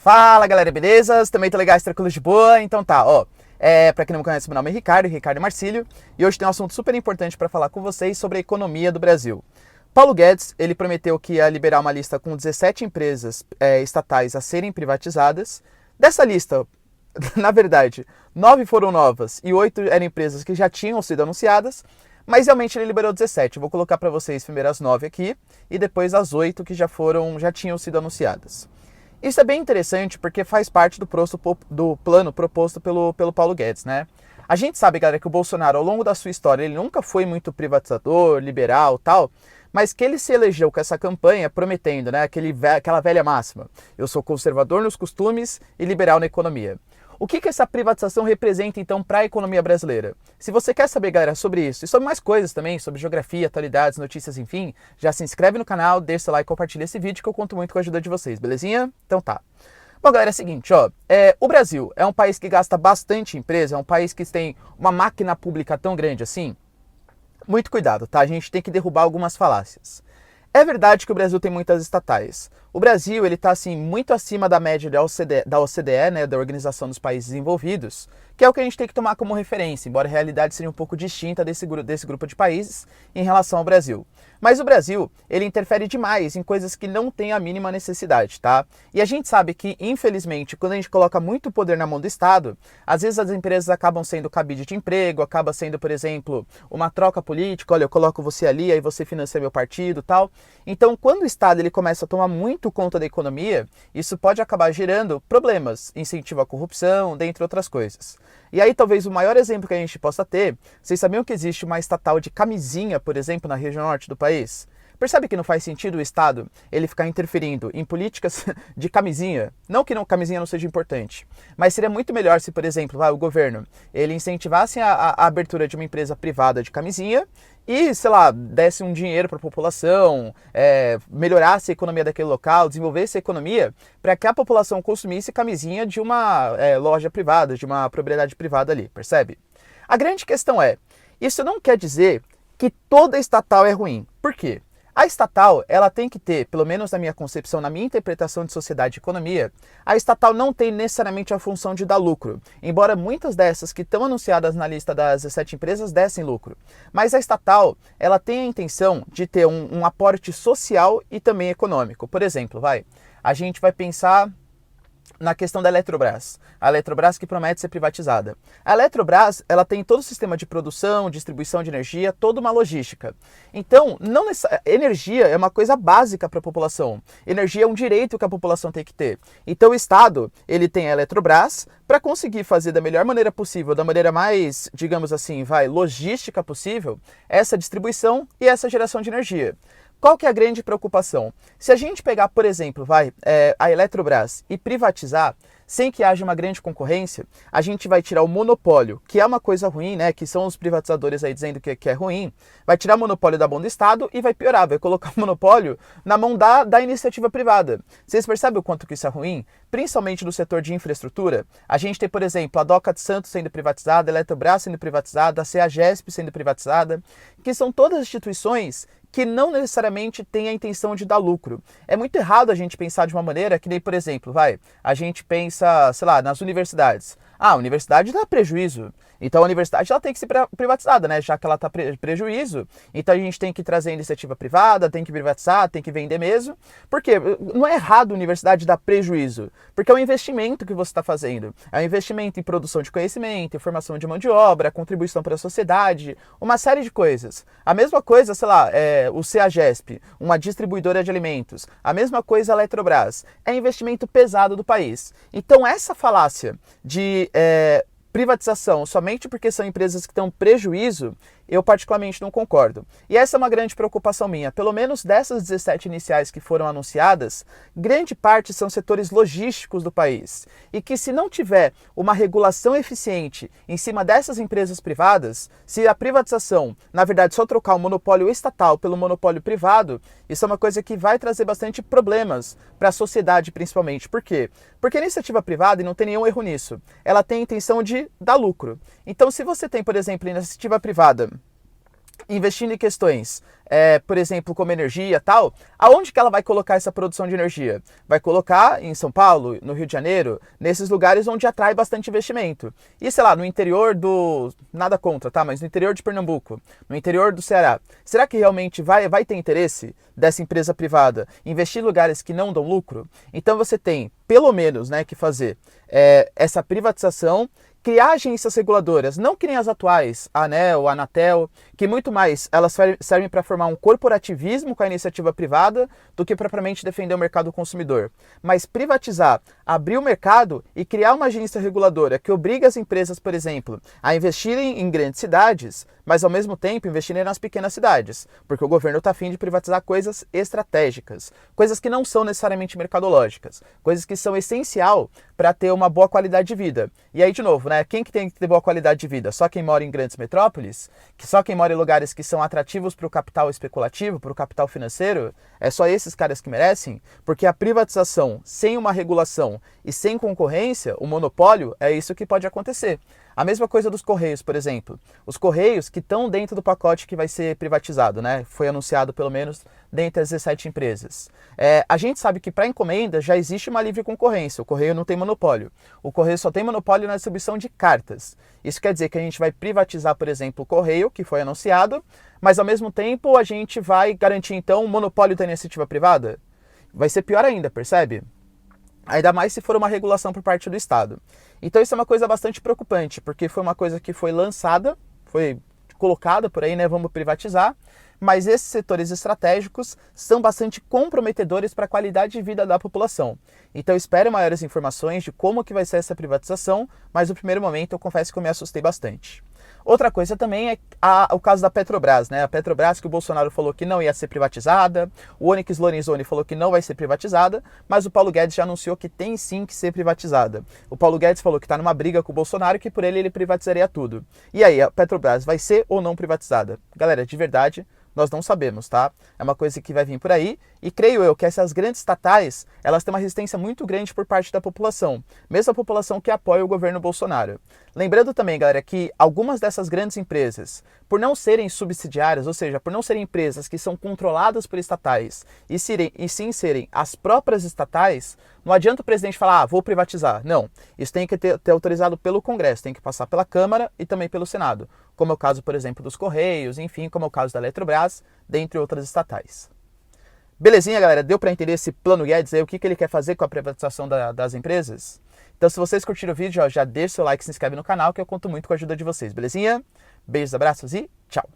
Fala galera, beleza? Também tô legais, tranquilos de boa? Então tá, ó. Pra quem não me conhece, meu nome é Ricardo Marcílio, e hoje tem um assunto super importante para falar com vocês sobre a economia do Brasil. Paulo Guedes, ele prometeu que ia liberar uma lista com 17 empresas estatais a serem privatizadas. Dessa lista, na verdade, 9 foram novas e 8 eram empresas que já tinham sido anunciadas, mas realmente ele liberou 17. Eu vou colocar para vocês primeiro as 9 aqui e depois as 8 que já tinham sido anunciadas. Isso é bem interessante porque faz parte do plano proposto pelo Paulo Guedes, né? A gente sabe, galera, que o Bolsonaro, ao longo da sua história, ele nunca foi muito privatizador, liberal, tal, mas que ele se elegeu com essa campanha prometendo, né, aquela velha máxima: eu sou conservador nos costumes e liberal na economia. O que essa privatização representa, então, para a economia brasileira? Se você quer saber, galera, sobre isso e sobre mais coisas também, sobre geografia, atualidades, notícias, enfim, já se inscreve no canal, deixa seu like e compartilha esse vídeo que eu conto muito com a ajuda de vocês, belezinha? Então tá. Bom, galera, é o seguinte, ó, o Brasil é um país que gasta bastante em empresa, é um país que tem uma máquina pública tão grande assim. Muito cuidado, tá? A gente tem que derrubar algumas falácias. É verdade que o Brasil tem muitas estatais. O Brasil, ele está assim, muito acima da média da OCDE, né, da Organização dos Países Desenvolvidos, que é o que a gente tem que tomar como referência, embora a realidade seja um pouco distinta desse grupo de países em relação ao Brasil. Mas o Brasil, ele interfere demais em coisas que não têm a mínima necessidade, tá? E a gente sabe que, infelizmente, quando a gente coloca muito poder na mão do Estado, às vezes as empresas acabam sendo cabide de emprego, acaba sendo, por exemplo, uma troca política: olha, eu coloco você ali, aí você financia meu partido, tal. Então, quando o Estado ele começa a tomar muito conta da economia, isso pode acabar gerando problemas, incentivo à corrupção, dentre outras coisas. E aí, talvez o maior exemplo que a gente possa ter: vocês sabiam que existe uma estatal de camisinha, por exemplo, na região norte do país? Percebe que não faz sentido o Estado ele ficar interferindo em políticas de camisinha? Não que camisinha não seja importante, mas seria muito melhor se, por exemplo, o governo ele incentivasse a abertura de uma empresa privada de camisinha e, sei lá, desse um dinheiro para a população, melhorasse a economia daquele local, desenvolvesse a economia para que a população consumisse camisinha de uma loja privada, de uma propriedade privada ali, percebe? A grande questão é, isso não quer dizer que toda estatal é ruim. Por quê? A estatal, ela tem que ter, pelo menos na minha concepção, na minha interpretação de sociedade e economia, a estatal não tem necessariamente a função de dar lucro, embora muitas dessas que estão anunciadas na lista das 17 empresas dessem lucro. Mas a estatal, ela tem a intenção de ter um aporte social e também econômico. Por exemplo, a gente vai pensar na questão da Eletrobras. A Eletrobras que promete ser privatizada. A Eletrobras, ela tem todo o sistema de produção, distribuição de energia, toda uma logística. Então, energia é uma coisa básica para a população. Energia é um direito que a população tem que ter. Então, o Estado, ele tem a Eletrobras para conseguir fazer da melhor maneira possível, da maneira mais, digamos assim, logística possível, essa distribuição e essa geração de energia. Qual que é a grande preocupação? Se a gente pegar, por exemplo, a Eletrobras e privatizar, sem que haja uma grande concorrência, a gente vai tirar o monopólio, que é uma coisa ruim, né? Que são os privatizadores aí dizendo que é ruim, vai tirar o monopólio da mão do Estado e vai piorar, vai colocar o monopólio na mão da iniciativa privada. Vocês percebem o quanto que isso é ruim? Principalmente no setor de infraestrutura. A gente tem, por exemplo, a Doca de Santos sendo privatizada, a Eletrobras sendo privatizada, a CEAGESP sendo privatizada, que são todas instituições que não necessariamente tem a intenção de dar lucro. É muito errado a gente pensar de uma maneira que nem, por exemplo, a gente pensa, sei lá, nas universidades. A universidade dá prejuízo, então a universidade ela tem que ser privatizada, né? Já que ela está prejuízo, então a gente tem que trazer iniciativa privada, tem que privatizar, tem que vender mesmo. Por quê? Não é errado a universidade dar prejuízo, porque é um investimento que você está fazendo. É um investimento em produção de conhecimento, em formação de mão de obra, contribuição para a sociedade, uma série de coisas. A mesma coisa, sei lá, o CEAGESP, uma distribuidora de alimentos. A mesma coisa a Eletrobras. É investimento pesado do país. Então essa falácia de privatização somente porque são empresas que dão prejuízo, eu particularmente não concordo. E essa é uma grande preocupação minha. Pelo menos dessas 17 iniciais que foram anunciadas, grande parte são setores logísticos do país. E que se não tiver uma regulação eficiente em cima dessas empresas privadas, se a privatização, na verdade, só trocar o monopólio estatal pelo monopólio privado, isso é uma coisa que vai trazer bastante problemas para a sociedade, principalmente. Por quê? Porque a iniciativa privada, e não tem nenhum erro nisso, ela tem a intenção de dar lucro. Então, se você tem, por exemplo, iniciativa privada investindo em questões, por exemplo, como energia e tal, aonde que ela vai colocar essa produção de energia? Vai colocar em São Paulo, no Rio de Janeiro, nesses lugares onde atrai bastante investimento. E, sei lá, no interior do... nada contra, tá? Mas no interior de Pernambuco, no interior do Ceará, será que realmente vai ter interesse dessa empresa privada investir em lugares que não dão lucro? Então você tem, pelo menos, né, que fazer essa privatização, criar agências reguladoras, não que nem as atuais, a ANEEL, a Anatel, que muito mais elas servem para formar um corporativismo com a iniciativa privada do que propriamente defender o mercado consumidor. Mas privatizar, abrir o mercado e criar uma agência reguladora que obrigue as empresas, por exemplo, a investirem em grandes cidades, mas ao mesmo tempo investirem nas pequenas cidades, porque o governo está a fim de privatizar coisas estratégicas, coisas que não são necessariamente mercadológicas, coisas que são essencial para ter uma boa qualidade de vida. E aí, de novo, né, quem que tem que ter boa qualidade de vida? Só quem mora em grandes metrópoles? Só quem mora em lugares que são atrativos para o capital especulativo, para o capital financeiro? É só esses caras que merecem? Porque a privatização sem uma regulação e sem concorrência, o monopólio, é isso que pode acontecer. A mesma coisa dos Correios, por exemplo. Os Correios que estão dentro do pacote que vai ser privatizado, né? Foi anunciado pelo menos dentre as 17 empresas. A gente sabe que para encomenda já existe uma livre concorrência. O Correio não tem monopólio. O Correio só tem monopólio na distribuição de cartas. Isso quer dizer que a gente vai privatizar, por exemplo, o Correio, que foi anunciado, mas ao mesmo tempo a gente vai garantir então o monopólio da iniciativa privada? Vai ser pior ainda, percebe? Ainda mais se for uma regulação por parte do Estado. Então isso é uma coisa bastante preocupante, porque foi uma coisa que foi lançada, foi colocada por aí, né, vamos privatizar, mas esses setores estratégicos são bastante comprometedores para a qualidade de vida da população. Então eu espero maiores informações de como que vai ser essa privatização, mas no primeiro momento eu confesso que eu me assustei bastante. Outra coisa também é o caso da Petrobras, né? A Petrobras que o Bolsonaro falou que não ia ser privatizada, o Onyx Lorenzoni falou que não vai ser privatizada, mas o Paulo Guedes já anunciou que tem sim que ser privatizada. O Paulo Guedes falou que está numa briga com o Bolsonaro e que por ele privatizaria tudo. E aí, a Petrobras vai ser ou não privatizada? Galera, de verdade, nós não sabemos, tá? É uma coisa que vai vir por aí e creio eu que essas grandes estatais, elas têm uma resistência muito grande por parte da população, mesmo a população que apoia o governo Bolsonaro. Lembrando também, galera, que algumas dessas grandes empresas, por não serem subsidiárias, ou seja, por não serem empresas que são controladas por estatais e sim serem as próprias estatais, não adianta o presidente falar, vou privatizar. Não, isso tem que ter autorizado pelo Congresso, tem que passar pela Câmara e também pelo Senado, como é o caso, por exemplo, dos Correios, enfim, como é o caso da Eletrobras, dentre outras estatais. Belezinha, galera? Deu para entender esse plano Guedes aí, o que ele quer fazer com a privatização das empresas? Então, se vocês curtiram o vídeo, já deixa seu like e se inscreve no canal, que eu conto muito com a ajuda de vocês, belezinha? Beijos, abraços e tchau!